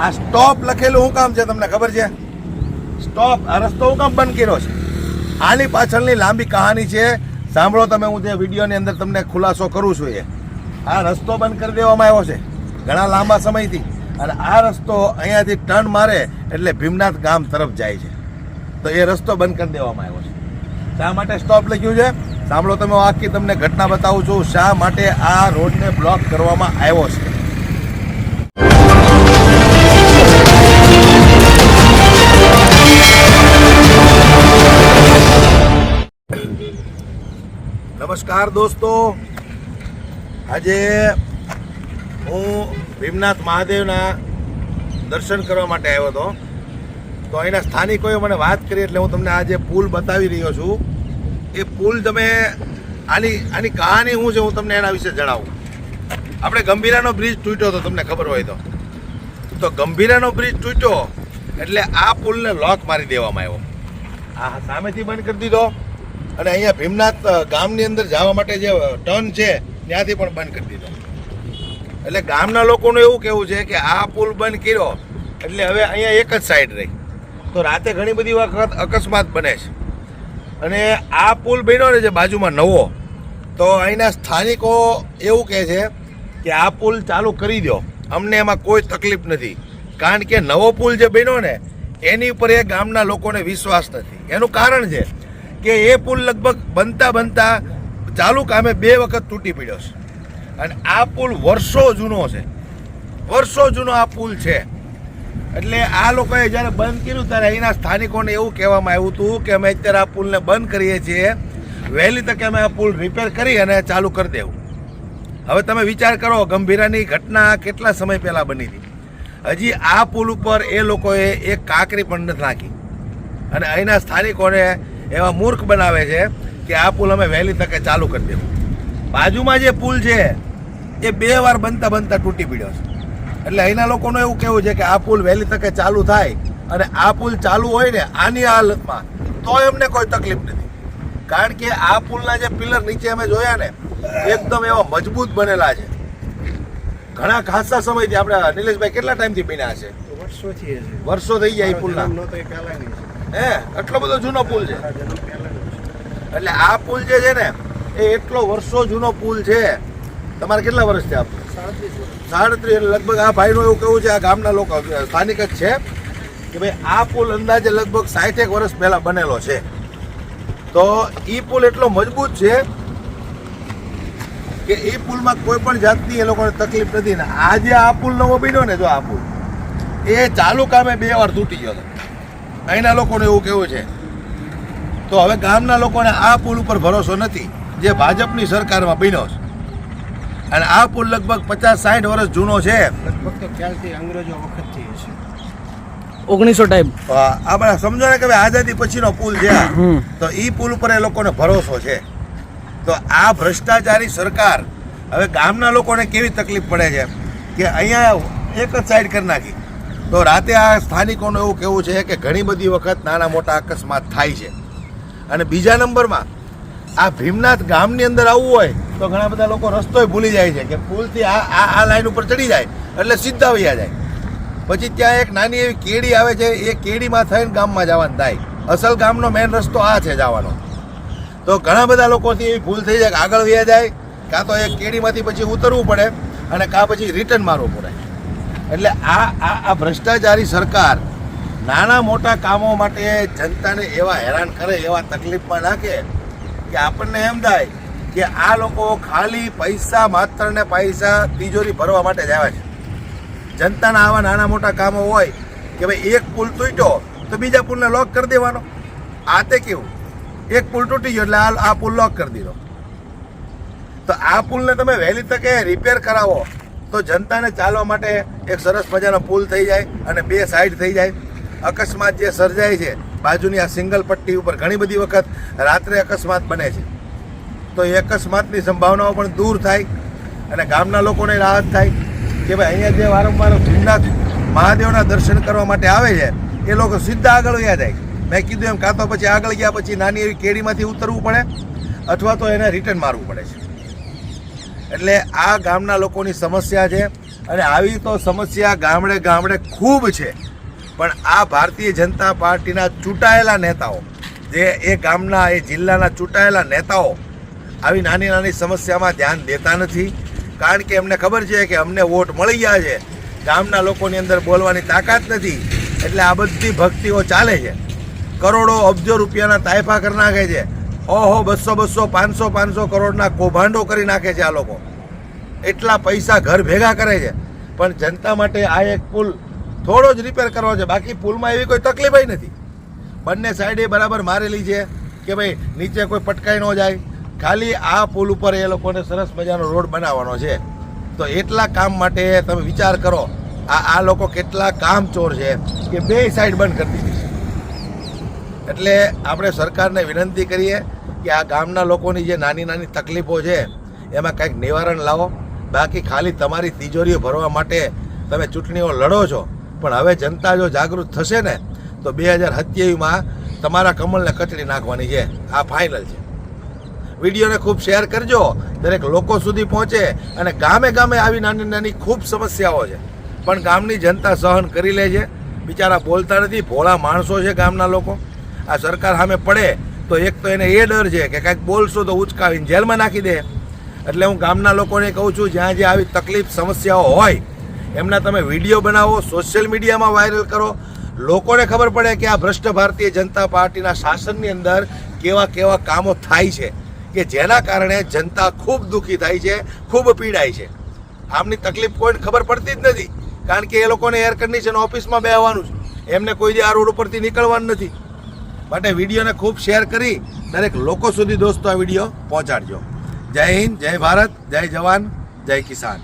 આ સ્ટોપ લખેલું શું કામ છે તમને ખબર છે? સ્ટોપ, આ રસ્તો હું કામ બંધ કર્યો છે? આની પાછળની લાંબી કહાની છે, સાંભળો તમે. હું જે વિડીયોની અંદર તમને ખુલાસો કરું છું એ આ રસ્તો બંધ કરી દેવામાં આવ્યો છે ઘણા લાંબા સમયથી, અને આ રસ્તો અહીંયાથી ટર્ન મારે એટલે ભીમનાથ ગામ તરફ જાય છે. તો એ રસ્તો બંધ કરી દેવામાં આવ્યો છે. શા માટે સ્ટોપ લખ્યું છે સાંભળો તમે. હું આખી તમને ઘટના બતાવું છું, શા માટે આ રોડને બ્લોક કરવામાં આવ્યો છે. નમસ્કાર દોસ્તો, આજે હું ભીમનાથ મહાદેવના દર્શન કરવા માટે આવ્યો હતો. તો અહીંના સ્થાનિકોએ મને વાત કરી એટલે હું તમને આ જે પુલ બતાવી રહ્યો છું એ પુલ તમે આની કહાની શું છે હું તમને એના વિશે જણાવું. આપણે ગંભીરાનો બ્રિજ તૂટ્યો હતો, તમને ખબર હોય તો ગંભીરાનો બ્રિજ તૂટ્યો એટલે આ પુલને લોક મારી દેવામાં આવ્યો. આ સામેથી બંધ કરી દીધો અને અહીંયા ભીમનાથ ગામની અંદર જવા માટે જે ટર્ન છે ત્યાંથી પણ બંધ કરી દીધો. એટલે ગામના લોકોનું એવું કહેવું છે કે આ પુલ બંધ કર્યો એટલે હવે અહીંયા એક જ સાઈડ રહી. તો રાતે ઘણી બધી વખત અકસ્માત બને છે. અને આ પુલ બન્યો ને જે બાજુમાં નવો, તો અહીંના સ્થાનિકો એવું કહે છે કે આ પુલ ચાલુ કરી દો, અમને એમાં કોઈ તકલીફ નથી. કારણ કે નવો પુલ જે બન્યો ને એની ઉપર એ ગામના લોકોને વિશ્વાસ નથી. એનું કારણ છે કે એ પુલ લગભગ બનતા ચાલુ કામે 2 વખત તૂટી પડ્યો છે. અને આ પુલ વર્ષો જૂનો છે, વર્ષો જૂનો આ પુલ છે. એટલે આ લોકોએ જ્યારે બંધ કર્યું ત્યારે અહીંના સ્થાનિકોને એવું કહેવામાં આવ્યું હતું કે અમે અત્યારે આ પુલને બંધ કરીએ છીએ, વહેલી તકે અમે આ પુલ રિપેર કરી અને ચાલુ કરી દેવું. હવે તમે વિચાર કરો, ગંભીરાની ઘટના કેટલા સમય પહેલાં બની હતી. હજી આ પુલ ઉપર એ લોકોએ એક કાંકરી પણ નથી નાખી. અને અહીંના સ્થાનિકોને એવા મૂર્ખ બનાવે છે કે આ પુલ અમે વહેલી તકે ચાલુ કરી દેવું. બાજુમાં જે પુલ છે એ 2 વાર બનતા તૂટી પડ્યો છે. એટલે અહીંના લોકોનું એવું કહેવું છે કે આ પુલ વહેલી તકે ચાલુ થાય, અને આ પુલ ચાલુ હોય ને આની હાલતમાં તો એમને કોઈ તકલીફ નથી. કારણ કે આ પુલના જે પિલર નીચે અમે જોયા ને એકદમ એવા મજબૂત બનેલા છે. ઘણા ખાસા સમયથી આપણે નિલેશભાઈ કેટલા ટાઈમથી બન્યા છે? વર્ષો થઈ ગયા એ પુલના. હે, એટલો બધો જૂનો પુલ છે. એટલે આ પુલ જે છે ને એ એટલો વર્ષો જૂનો પુલ છે. તમારે કેટલા વર્ષ છે? 37. લગભગ આ ભાઈનું એવું કહેવું છે, આ ગામના લોકો સ્થાનિક જ છે કે ભાઈ આ પુલ અંદાજે લગભગ 60 વર્ષ પહેલા બનેલો છે. તો એ પુલ એટલો મજબૂત છે કે એ પુલમાં કોઈ પણ જાતની એ લોકોને તકલીફ નથી. ને આજે આ પુલ નવો બન્યો ને, જો આ પુલ એ ચાલુ કામે 2 વાર તૂટી ગયો હતો. અહીંના લોકોને એવું કેવું છે. તો હવે ગામના લોકોને આ પુલ ઉપર ભરોસો નથી જે ભાજપની સરકારમાં બન્યો છે. અને આ પુલ લગભગ 50-60 વર્ષ જૂનો છે. લગભગ તો ખ્યાલથી અંગ્રેજો વખતથી છે, 1900 ટાઈપ. આપણે સમજો ને કે આઝાદી પછીનો પુલ છે. તો એ પુલ ઉપર એ લોકોને ભરોસો છે. તો આ ભ્રષ્ટાચારી સરકાર હવે ગામના લોકોને કેવી તકલીફ પડે છે કે અહીંયા એક જ સાઈડ કરી નાખી. તો રાતે આ સ્થાનિકોનું એવું કહેવું છે કે ઘણી બધી વખત નાના મોટા અકસ્માત થાય છે. અને બીજા નંબરમાં આ ભીમનાથ ગામની અંદર આવવું હોય તો ઘણા બધા લોકો રસ્તોય ભૂલી જાય છે કે પુલથી આ લાઈન ઉપર ચડી જાય એટલે સીધા વયા જાય. પછી ત્યાં એક નાની એવી કેડી આવે છે, એ કેડીમાં થઈને ગામમાં જવાનું થાય. અસલ ગામનો મેઇન રસ્તો આ છે જવાનો. તો ઘણા બધા લોકોથી એવી ભૂલ થઈ જાય કે આગળ વયા જાય, કાં તો એ કેડીમાંથી પછી ઉતરવું પડે અને કાં પછી રિટર્ન મારવું પડે. એટલે આ ભ્રષ્ટાચારી સરકાર નાના મોટા કામો માટે જનતાને એવા હેરાન કરે, એવા તકલીફમાં નાખે કે આપણને એમ થાય કે આ લોકો ખાલી પૈસા, માત્ર ને પૈસા તિજોરી ભરવા માટે જ આવે છે. જનતાના આવા નાના મોટા કામો હોય કે ભાઈ એક પુલ તૂટ્યો તો બીજા પુલને લોક કરી દેવાનો. આ તે કેવું, એક પુલ તૂટી ગયો એટલે આ પુલ લોક કરી દીધો. તો આ પુલને તમે વહેલી તકે રિપેર કરાવો તો જનતાને ચાલવા માટે એક સરસ મજાનો પુલ થઈ જાય અને 2 સાઈડ થઈ જાય. અકસ્માત જે સર્જાય છે બાજુની આ સિંગલ પટ્ટી ઉપર ઘણી બધી વખત રાત્રે અકસ્માત બને છે. તો એ અકસ્માતની સંભાવનાઓ પણ દૂર થાય અને ગામના લોકોને રાહત થાય કે ભાઈ અહીંયા જે વારંવાર ભીમનાથ મહાદેવના દર્શન કરવા માટે આવે છે એ લોકો સીધા આગળ વયા જાય. મેં કીધું એમ, કાં તો પછી આગળ ગયા પછી નાની એવી કેડીમાંથી ઉતરવું પડે અથવા તો એને રિટર્ન મારવું પડે છે. એટલે આ ગામના લોકોની સમસ્યા છે અને આવી તો સમસ્યા ગામડે ગામડે ખૂબ છે. પણ આ ભારતીય જનતા પાર્ટીના ચૂંટાયેલા નેતાઓ, જે એ ગામના એ જિલ્લાના ચૂંટાયેલા નેતાઓ આવી નાની નાની સમસ્યામાં ધ્યાન દેતા નથી. કારણ કે એમને ખબર છે કે અમને વોટ મળી ગયા છે, ગામના લોકોની અંદર બોલવાની તાકાત નથી, એટલે આ બધી ભક્તિઓ ચાલે છે. કરોડો અબજો રૂપિયાના તાયફા કરી નાખે છે. ઓહો 200 500 કરોડના કૌભાંડો કરી નાખે છે આ લોકો. એટલા પૈસા ઘર ભેગા કરે છે. પણ જનતા માટે આ એક પુલ થોડો જ રિપેર કરવો છે, બાકી પુલમાં એવી કોઈ તકલીફ નથી. બંને સાઈડે બરાબર મારેલી છે કે ભાઈ નીચે કોઈ પટકાઈ ન જાય. ખાલી આ પુલ ઉપર એ લોકોને સરસ મજાનો રોડ બનાવવાનો છે. તો એટલા કામ માટે તમે વિચાર કરો, આ લોકો કેટલા કામચોર છે કે બે સાઈડ બંધ કરી દીધી. એટલે આપણે સરકારને વિનંતી કરીએ કે આ ગામના લોકોની જે નાની નાની તકલીફો છે એમાં કંઈક નિવારણ લાવો. બાકી ખાલી તમારી તિજોરીઓ ભરવા માટે તમે ચૂંટણીઓ લડો છો. પણ હવે જનતા જો જાગૃત થશે ને તો 2027માં તમારા કમળને કચડી નાખવાની છે. આ ફાઇનલ છે. વિડીયોને ખૂબ શેર કરજો, દરેક લોકો સુધી પહોંચે. અને ગામે ગામે આવી નાની નાની ખૂબ સમસ્યાઓ છે, પણ ગામની જનતા સહન કરી લે છે. બિચારા બોલતા નથી, ભોળા માણસો છે ગામના લોકો. આ સરકાર સામે પડે તો એક તો એને એ ડર છે કે કાંઈક બોલશો તો ઉચકાવીને જેલમાં નાખી દે. એટલે હું ગામના લોકોને કહું છું, જ્યાં જ્યાં આવી તકલીફ સમસ્યાઓ હોય એમના તમે વિડીયો બનાવો, સોશિયલ મીડિયામાં વાયરલ કરો. લોકોને ખબર પડે કે આ ભ્રષ્ટ ભારતીય જનતા પાર્ટીના શાસનની અંદર કેવા કેવા કામો થાય છે કે જેના કારણે જનતા ખૂબ દુઃખી થાય છે, ખૂબ પીડાય છે. આમની તકલીફ કોઈને ખબર પડતી જ નથી, કારણ કે એ લોકોને એર કન્ડિશન ઓફિસમાં બેસવાનું છે, એમને કોઈ દી આ રોડ ઉપરથી નીકળવાનું નથી. માટે વિડીયોને ખૂબ શેર કરી દરેક લોકો સુધી દોસ્તો આ વિડીયો પહોંચાડજો. જય હિન્દ, જય ભારત, જય જવાન, જય કિસાન.